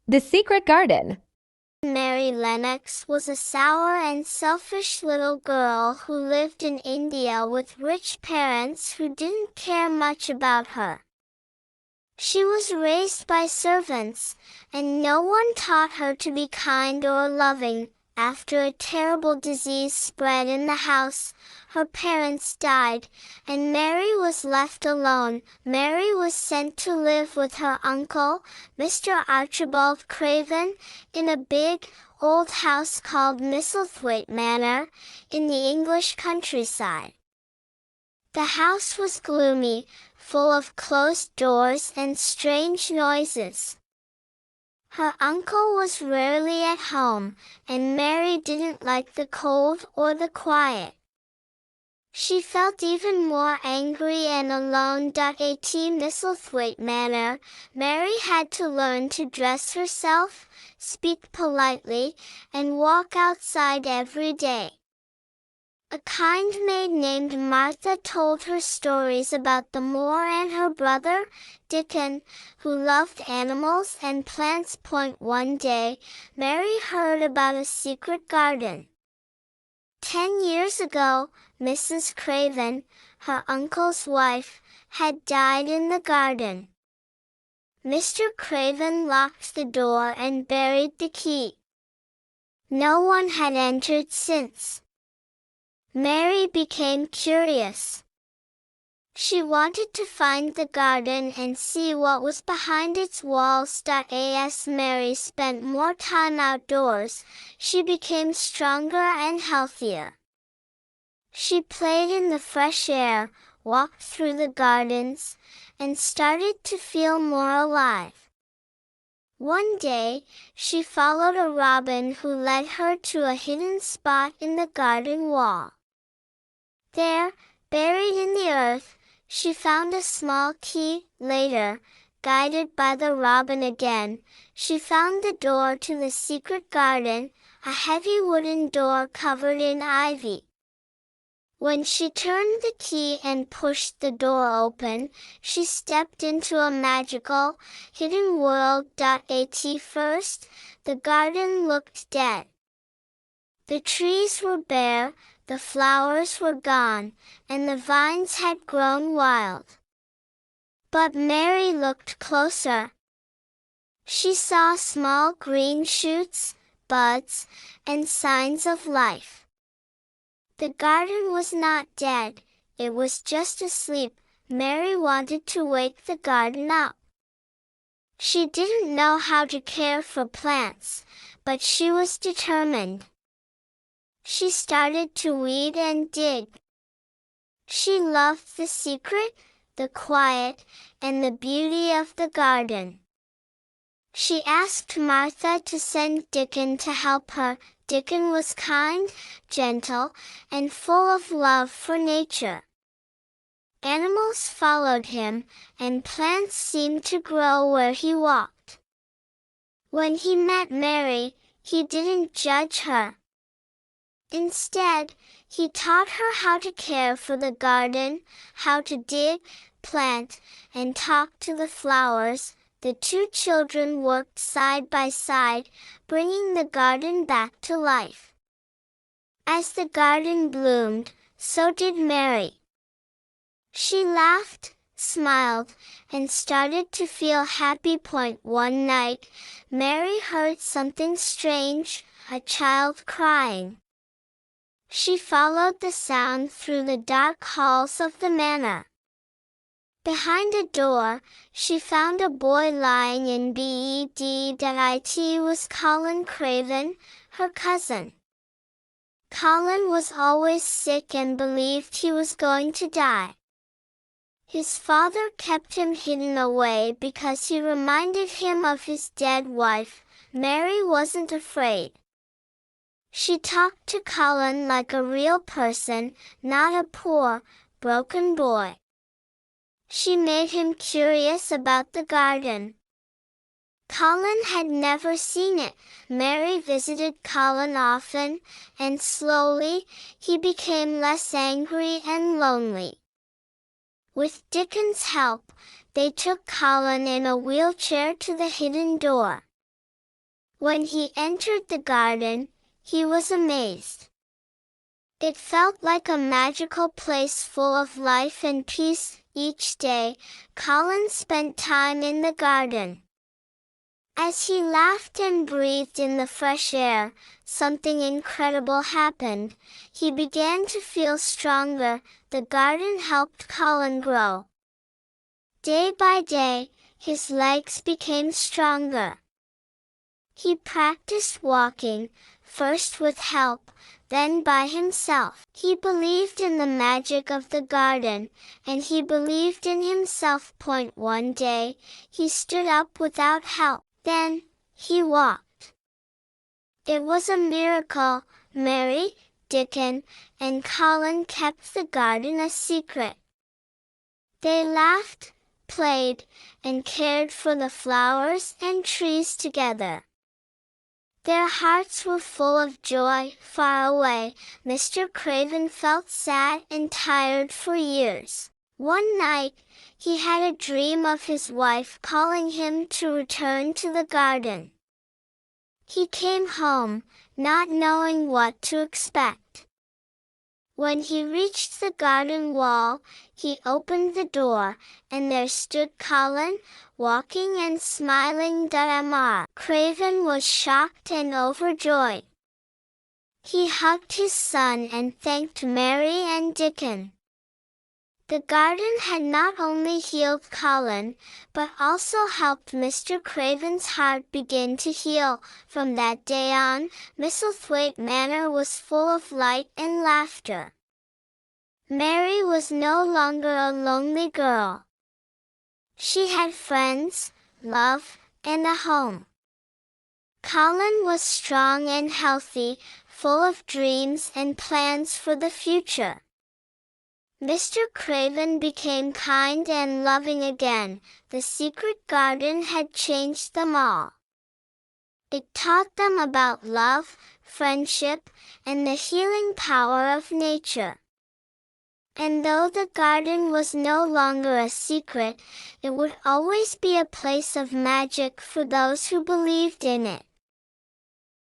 The Secret Garden. Mary Lennox was a sour and selfish little girl who lived in India with rich parents who didn't care much about her. She was raised by servants, and no one taught her to be kind or loving. After a terrible disease spread in the house, her parents died, and Mary was left alone. Mary was sent to live with her uncle, Mr. Archibald Craven, in a big, old house called Misselthwaite Manor, in the English countryside. The house was gloomy, full of closed doors and strange noises. Her uncle was rarely at home, and Mary didn't like the cold or the quiet. She felt even more angry and alone. At Misselthwaite Manor, Mary had to learn to dress herself, speak politely, and walk outside every day. A kind maid named Martha told her stories about the moor and her brother, Dickon, who loved animals and plants. One day, Mary heard about a secret garden. 10 years ago, Mrs. Craven, her uncle's wife, had died in the garden. Mr. Craven locked the door and buried the key. No one had entered since. Mary became curious. She wanted to find the garden and see what was behind its walls. As Mary spent more time outdoors, she became stronger and healthier. She played in the fresh air, walked through the gardens, and started to feel more alive. One day, she followed a robin who led her to a hidden spot in the garden wall. There, buried in the earth, she found a small key. Later, guided by the robin again, she found the door to the secret garden, a heavy wooden door covered in ivy. When she turned the key and pushed the door open, she stepped into a magical, hidden world. At first, the garden looked dead. The trees were bare, the flowers were gone, and the vines had grown wild. But Mary looked closer. She saw small green shoots, buds, and signs of life. The garden was not dead, it was just asleep. Mary wanted to wake the garden up. She didn't know how to care for plants, but she was determined. She started to weed and dig. She loved the secret, the quiet, and the beauty of the garden. She asked Martha to send Dickon to help her. Dickon was kind, gentle, and full of love for nature. Animals followed him, and plants seemed to grow where he walked. When he met Mary, he didn't judge her. Instead, he taught her how to care for the garden, how to dig, plant, and talk to the flowers. The two children worked side by side, bringing the garden back to life. As the garden bloomed, so did Mary. She laughed, smiled, and started to feel happy. One night, Mary heard something strange, a child crying. She followed the sound through the dark halls of the manor. Behind a door, she found a boy lying in bed. It was Colin Craven, her cousin. Colin was always sick and believed he was going to die. His father kept him hidden away because he reminded him of his dead wife. Mary wasn't afraid. She talked to Colin like a real person, not a poor, broken boy. She made him curious about the garden. Colin had never seen it. Mary visited Colin often, and slowly, he became less angry and lonely. With Dickon's help, they took Colin in a wheelchair to the hidden door. When he entered the garden, he was amazed. It felt like a magical place full of life and peace. Each day, Colin spent time in the garden. As he laughed and breathed in the fresh air, something incredible happened. He began to feel stronger. The garden helped Colin grow. Day by day, his legs became stronger. He practiced walking, first with help, then by himself. He believed in the magic of the garden, and he believed in himself. One day, he stood up without help. Then, he walked. It was a miracle. Mary, Dickon, and Colin kept the garden a secret. They laughed, played, and cared for the flowers and trees together. Their hearts were full of joy. Far away, Mr. Craven felt sad and tired for years. One night, he had a dream of his wife calling him to return to the garden. He came home, not knowing what to expect. When he reached the garden wall, he opened the door, and there stood Colin, walking and smiling. Mr. Craven was shocked and overjoyed. He hugged his son and thanked Mary and Dickon. The garden had not only healed Colin, but also helped Mr. Craven's heart begin to heal. From that day on, Misselthwaite Manor was full of light and laughter. Mary was no longer a lonely girl. She had friends, love, and a home. Colin was strong and healthy, full of dreams and plans for the future. Mr. Craven became kind and loving again. The secret garden had changed them all. It taught them about love, friendship, and the healing power of nature. And though the garden was no longer a secret, it would always be a place of magic for those who believed in it.